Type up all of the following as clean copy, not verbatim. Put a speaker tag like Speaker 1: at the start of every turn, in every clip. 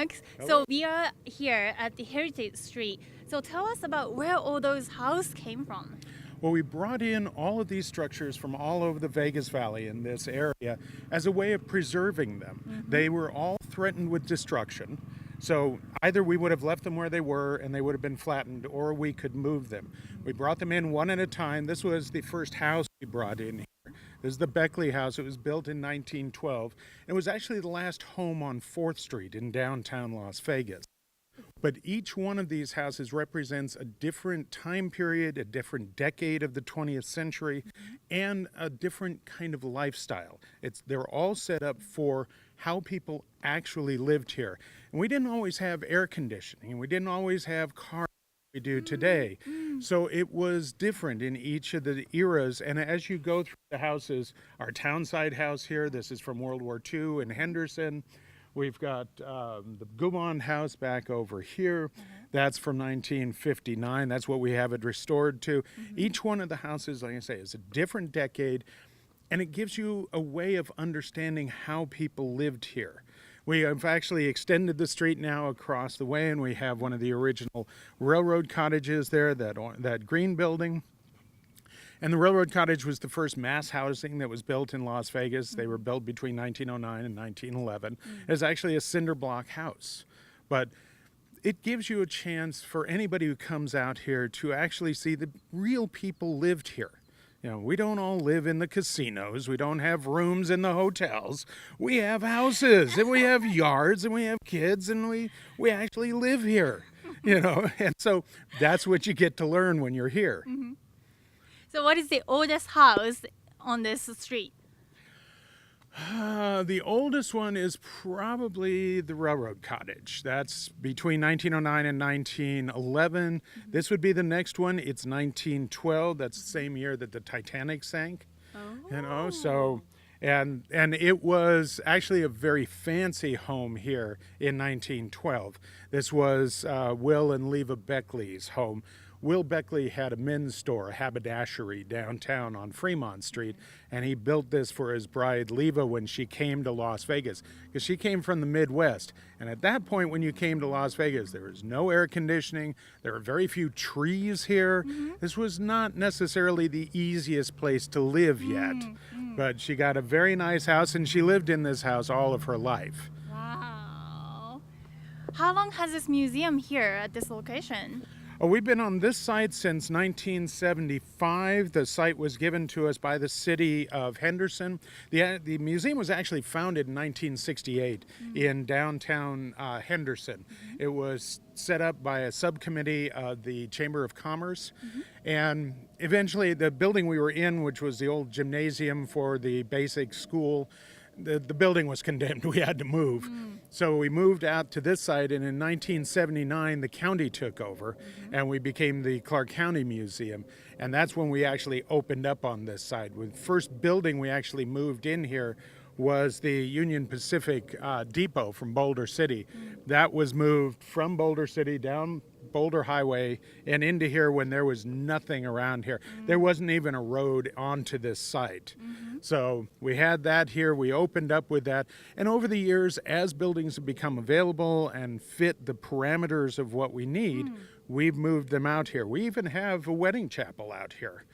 Speaker 1: Max. So we are here at the Heritage Street. So tell us about where all those houses came from.
Speaker 2: Well, we brought in all of these structures from all over the Vegas Valley in this area as a way of preserving them. They were all threatened with destruction. So either we would have left them where they were and they would have been flattened, or we could move them. We brought them in one at a time. This was the first house we brought in here. This is the Beckley house. It was built in 1912. It was actually the last home on 4th Street in downtown Las Vegas. But each one of these houses represents a different time period, a different decade of the 20th century, and a different kind of lifestyle. They're all set up for how people actually lived here. And we didn't always have air conditioning, and we didn't always have cars like we do today. So it was different in each of the eras. And as you go through the houses, our Townside house here, this is from World War II in Henderson. We've got the Gaumont house back over here. That's from 1959. That's what we have it restored to. Each one of the houses, like I say, is a different decade, and it gives you a way of understanding how people lived here. We have actually extended the street now across the way, and we have one of the original railroad cottages there, that green building. And the railroad cottage was the first mass housing that was built in Las Vegas. They were built between 1909 and 1911. It's actually a cinder block house. But it gives you a chance for anybody who comes out here to actually see the real people lived here. You know, we don't all live in the casinos. We don't have rooms in the hotels. We have houses, and we have yards, and we have kids, and we actually live here, you know. And so that's what you get to learn when you're here.
Speaker 1: So what is the oldest house on this street?
Speaker 2: The oldest one is probably the railroad cottage. That's between 1909 and 1911. This would be the next one. It's 1912. That's the same year that the Titanic sank. You know, so and it was actually a very fancy home here in 1912. This was Will and Leva Beckley's home. Will Beckley had a men's store, a haberdashery, downtown on Fremont Street, and he built this for his bride, Leva, when she came to Las Vegas, because she came from the Midwest. And at that point, when you came to Las Vegas, there was no air conditioning. There were very few trees here. This was not necessarily the easiest place to live yet, but she got a very nice house, and she lived in this house all of her life.
Speaker 1: Wow. How long has this museum here at this location?
Speaker 2: Oh, we've been on this site since 1975. The site was given to us by the city of Henderson. The museum was actually founded in 1968 in downtown Henderson. It was set up by a subcommittee of the Chamber of Commerce. And eventually the building we were in, which was the old gymnasium for the basic school, the building was condemned. We had to move. So we moved out to this site, and in 1979 the county took over and we became the Clark County Museum, and that's when we actually opened up on this side. The first building we actually moved in here was the Union Pacific Depot from Boulder City. That was moved from Boulder City down Boulder Highway and into here when there was nothing around here. There wasn't even a road onto this site. So we had that here, we opened up with that, and over the years, as buildings have become available and fit the parameters of what we need, we've moved them out here. We even have a wedding chapel out here.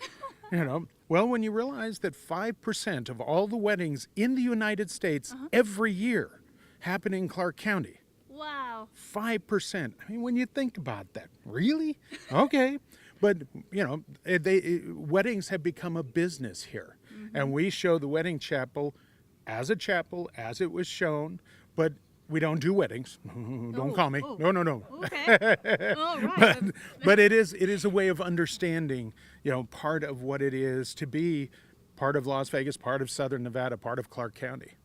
Speaker 2: You know, well, when you realize that 5% of all the weddings in the United States every year happen in Clark County.
Speaker 1: Wow.
Speaker 2: 5%. I mean, when you think about that, really? Okay. But, you know, weddings have become a business here. And we show the wedding chapel, as it was shown, but we don't do weddings. Don't call me. No.
Speaker 1: Okay. All right.
Speaker 2: But it is a way of understanding, you know, part of what it is to be part of Las Vegas, part of Southern Nevada, part of Clark County.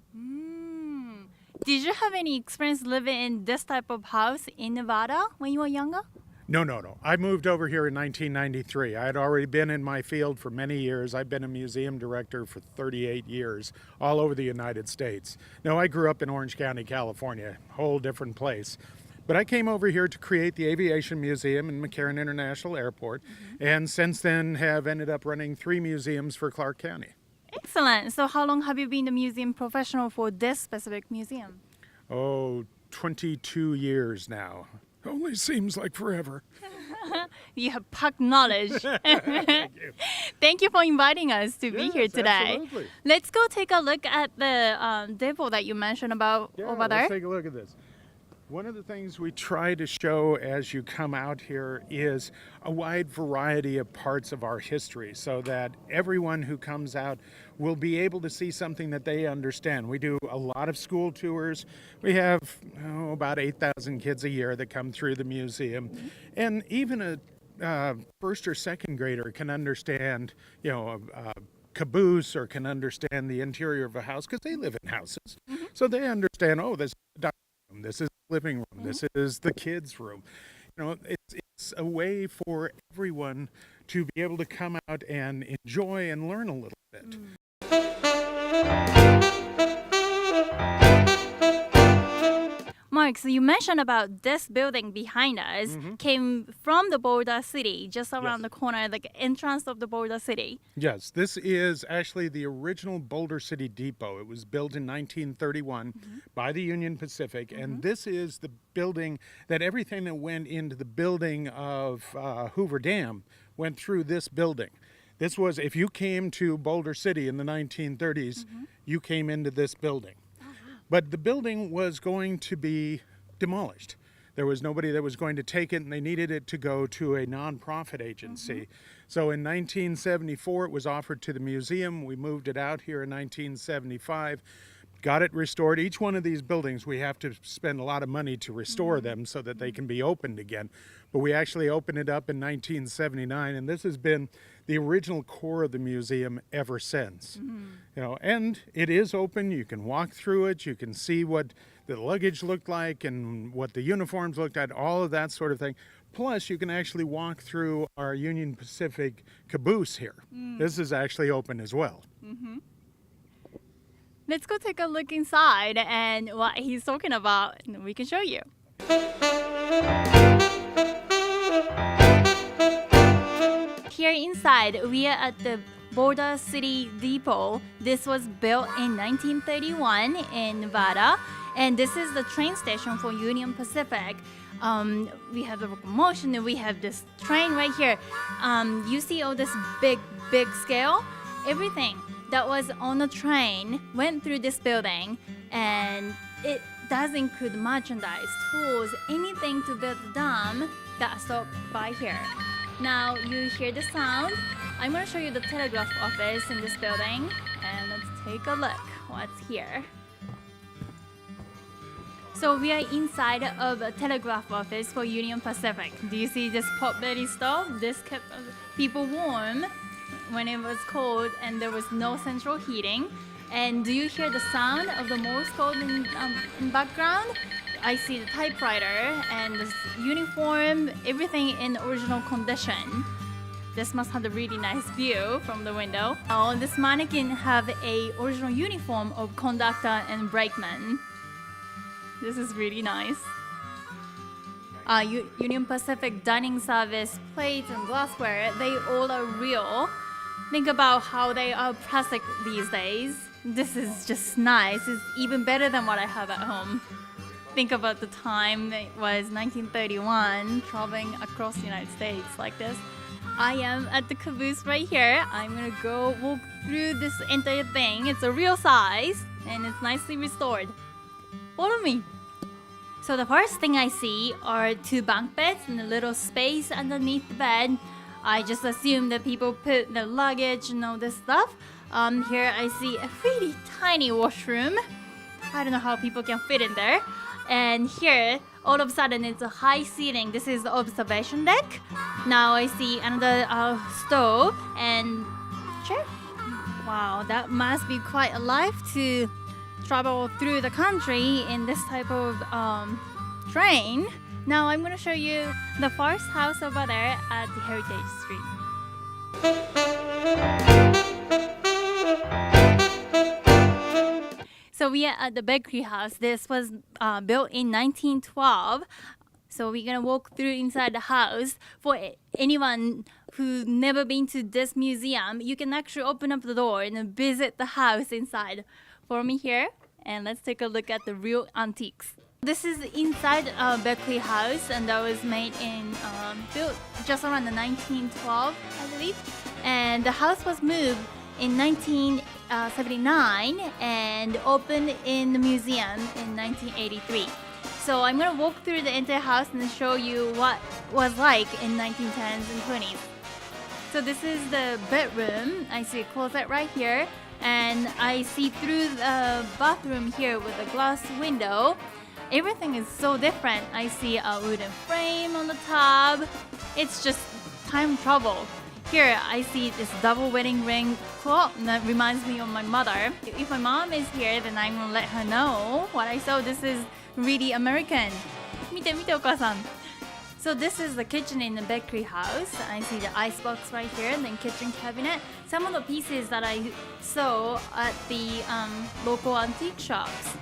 Speaker 1: Did you have any experience living in this type of house in Nevada when you were younger?
Speaker 2: No. I moved over here in 1993. I had already been in my field for many years. I've been a museum director for 38 years, all over the United States. No, I grew up in Orange County, California, whole different place. But I came over here to create the Aviation Museum in McCarran International Airport, and since then have ended up running 3 museums for Clark County.
Speaker 1: Excellent. So how long have you been the museum professional for this specific museum?
Speaker 2: Oh, 22 years now. Only seems like forever.
Speaker 1: You have packed knowledge.
Speaker 2: Thank you.
Speaker 1: Thank you for inviting us to be here
Speaker 2: Yes,
Speaker 1: today.
Speaker 2: absolutely.
Speaker 1: Let's go take a look at the depot that you mentioned about
Speaker 2: Yeah,
Speaker 1: over there.
Speaker 2: let's take a look at this. One of the things we try to show as you come out here is a wide variety of parts of our history so that everyone who comes out will be able to see something that they understand. We do a lot of school tours. We have about 8,000 kids a year that come through the museum. And even a first or second grader can understand, a caboose or can understand the interior of a house because they live in houses. So they understand, this is the dining room, this is the living room, this is the kids' room. It's a way for everyone to be able to come out and enjoy and learn a little bit.
Speaker 1: Mark, so you mentioned about this building behind us came from the Boulder City, just around
Speaker 2: Yes.
Speaker 1: the corner, like entrance of the Boulder City.
Speaker 2: Yes, this is actually the original Boulder City Depot. It was built in 1931 by the Union Pacific, and this is the building that everything that went into the building of Hoover Dam went through this building. This was, if you came to Boulder City in the 1930s, you came into this building. But the building was going to be demolished. There was nobody that was going to take it, and they needed it to go to a nonprofit agency. So in 1974, it was offered to the museum. We moved it out here in 1975, got it restored. Each one of these buildings, we have to spend a lot of money to restore them so that they can be opened again. But we actually opened it up in 1979, and this has been the original core of the museum ever since. And it is open. You can walk through it. You can see what the luggage looked like and what the uniforms looked like, all of that sort of thing. Plus, you can actually walk through our Union Pacific caboose here. This is actually open as well.
Speaker 1: Let's go take a look inside and what he's talking about, and we can show you. Here inside, we are at the Boulder City Depot. This was built in 1931 in Nevada, and this is the train station for Union Pacific. We have the locomotion, and we have this train right here. You see all this big scale? Everything that was on the train went through this building, and it does include merchandise, tools, anything to build the dam that stopped by here. Now you hear the sound. I'm going to show you the telegraph office in this building, and let's take a look what's here. So we are inside of a telegraph office for Union Pacific. Do you see this pot-belly stove? This kept people warm when it was cold and there was no central heating. And do you hear the sound of the Morse code in background? I see the typewriter and this uniform, everything in original condition. This must have a really nice view from the window. Oh, this mannequin have a original uniform of conductor and brakeman. This is really nice. Union Pacific dining service plates and glassware, they all are real. Think about how they are plastic these days. This is just nice. It's even better than what I have at home. Think about the time it was 1931, traveling across the United States like this. I am at the caboose right here. I'm gonna go walk through this entire thing. It's a real size and it's nicely restored. Follow me. So the first thing I see are two bunk beds and a little space underneath the bed. I just assume that people put their luggage and all this stuff. Here I see a really tiny washroom. I don't know how people can fit in there. And here, all of a sudden, it's a high ceiling. This is the observation deck. Now I see another stove and chair. Wow, that must be quite a life to travel through the country in this type of train. Now I'm going to show you the first house over there at the Heritage Street. So we are at the bakery house. This was built in 1912. So we're going to walk through inside the house. For anyone who's never been to this museum, you can actually open up the door and visit the house inside. Follow me here and let's take a look at the real antiques. This is inside a Beckley house, and that was made in built just around the 1912, I believe. And the house was moved in 1979 and opened in the museum in 1983. So I'm gonna walk through the entire house and show you what was like in 1910s and 20s. So this is the bedroom. I see a closet right here, and I see through the bathroom here with a glass window. Everything is so different. I see a wooden frame on the top. It's just time travel. Here I see this double wedding ring clock that reminds me of my mother. If my mom is here, then I'm gonna let her know what I saw. This is really American. 見て見てお母さん。So this is the kitchen in the Beckley house. I see the icebox right here, and then kitchen cabinet. Some of the pieces that I saw at the local antique shops.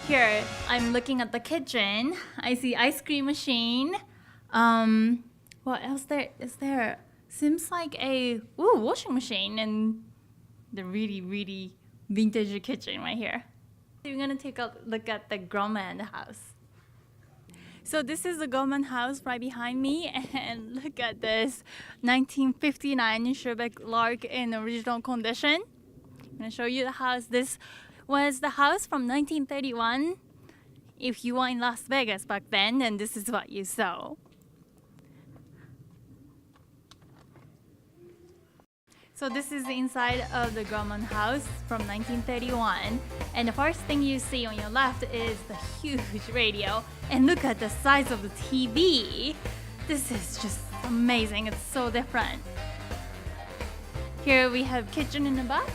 Speaker 1: Here, I'm looking at the kitchen. I see ice cream machine. What else is there? Seems like a washing machine and the really vintage kitchen right here. We're gonna take a look at the Grumman house. So this is the Grumman house right behind me, and look at this 1959 Schubeck Lark in original condition. I'm gonna show you the house. This was the house from 1931. If you were in Las Vegas back then this is what you saw. So this is the inside of the Grumman house from 1931. And the first thing you see on your left is the huge radio. And look at the size of the TV. This is just amazing. It's so different. Here we have kitchen in the back.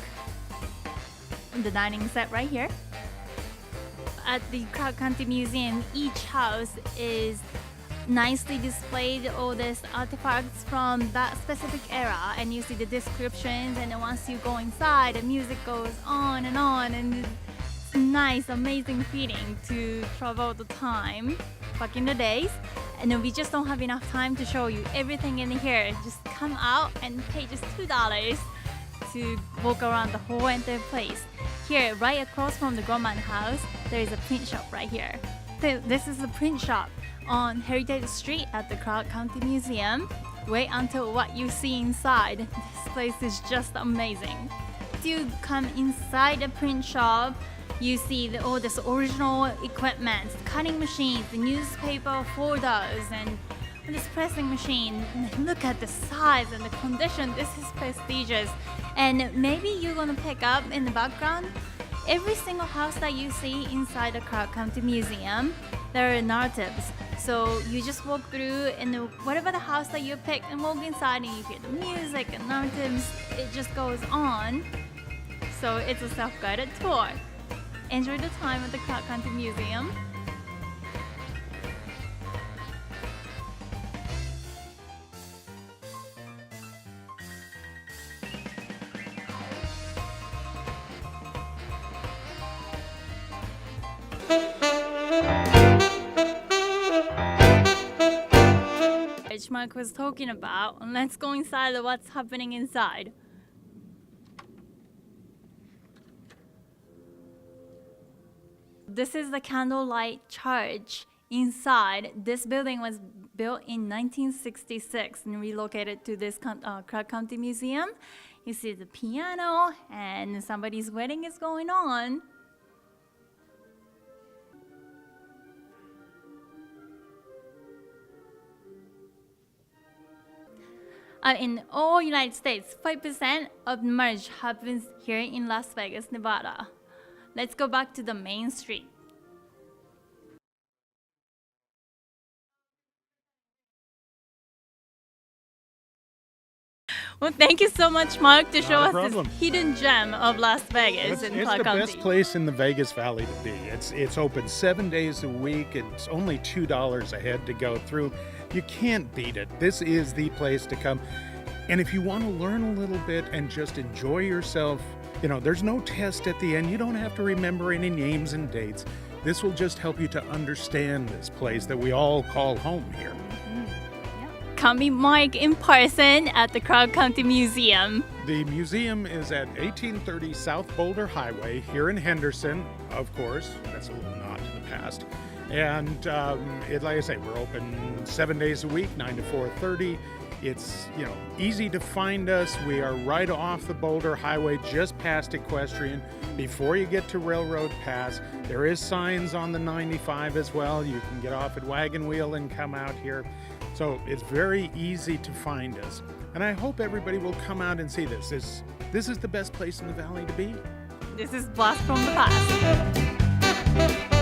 Speaker 1: The dining set right here. At the Clark County Museum, each house is nicely displayed all these artifacts from that specific era, and you see the descriptions, and then once you go inside, the music goes on, and it's a nice, amazing feeling to travel the time back in the days. And then we just don't have enough time to show you everything in here. Just come out and pay just $2 to walk around the whole entire place. Here, right across from the Grumman house, there is a print shop right here. This is the print shop on Heritage Street at the Clark County Museum. Wait until what you see inside. This place is just amazing. If you come inside the print shop, you see all this original equipment, cutting machines, the newspaper folders, and this pressing machine. Look at the size and the condition. This is prestigious. And maybe you're gonna pick up in the background, every single house that you see inside the Clark County Museum, there are narratives. So you just walk through, and whatever the house that you pick, and walk inside, and you hear the music and narratives. It just goes on. So it's a self-guided tour. Enjoy the time at the Clark County Museum. Which Mark was talking about, and let's go inside of what's happening inside. This is the candlelight church inside. This building was built in 1966 and relocated to this Clark County Museum. You see the piano, and somebody's wedding is going on. In all United States, 5% of marriage happens here in Las Vegas, Nevada. Let's go back to the main street. Well, thank you so much, Mark, to show us this hidden gem of Las Vegas in Clark County.
Speaker 2: It's the best place in the Vegas Valley to be. It's open 7 days a week. It's only $2 a head to go through. You can't beat it. This is the place to come. And if you want to learn a little bit and just enjoy yourself, there's no test at the end. You don't have to remember any names and dates. This will just help you to understand this place that we all call home here.
Speaker 1: Mm-hmm. Yep. Come meet Mike in person at the Crown County Museum.
Speaker 2: The museum is at 1830 South Boulder Highway here in Henderson, of course. That's a little nod to the past. And like I say, we're open 7 days a week, 9 to 4:30. It's, easy to find us. We are right off the Boulder Highway, just past Equestrian. Before you get to Railroad Pass, there is signs on the 95 as well. You can get off at Wagon Wheel and come out here. So it's very easy to find us. And I hope everybody will come out and see this. This is the best place in the valley to be.
Speaker 1: This is Blast from the Past.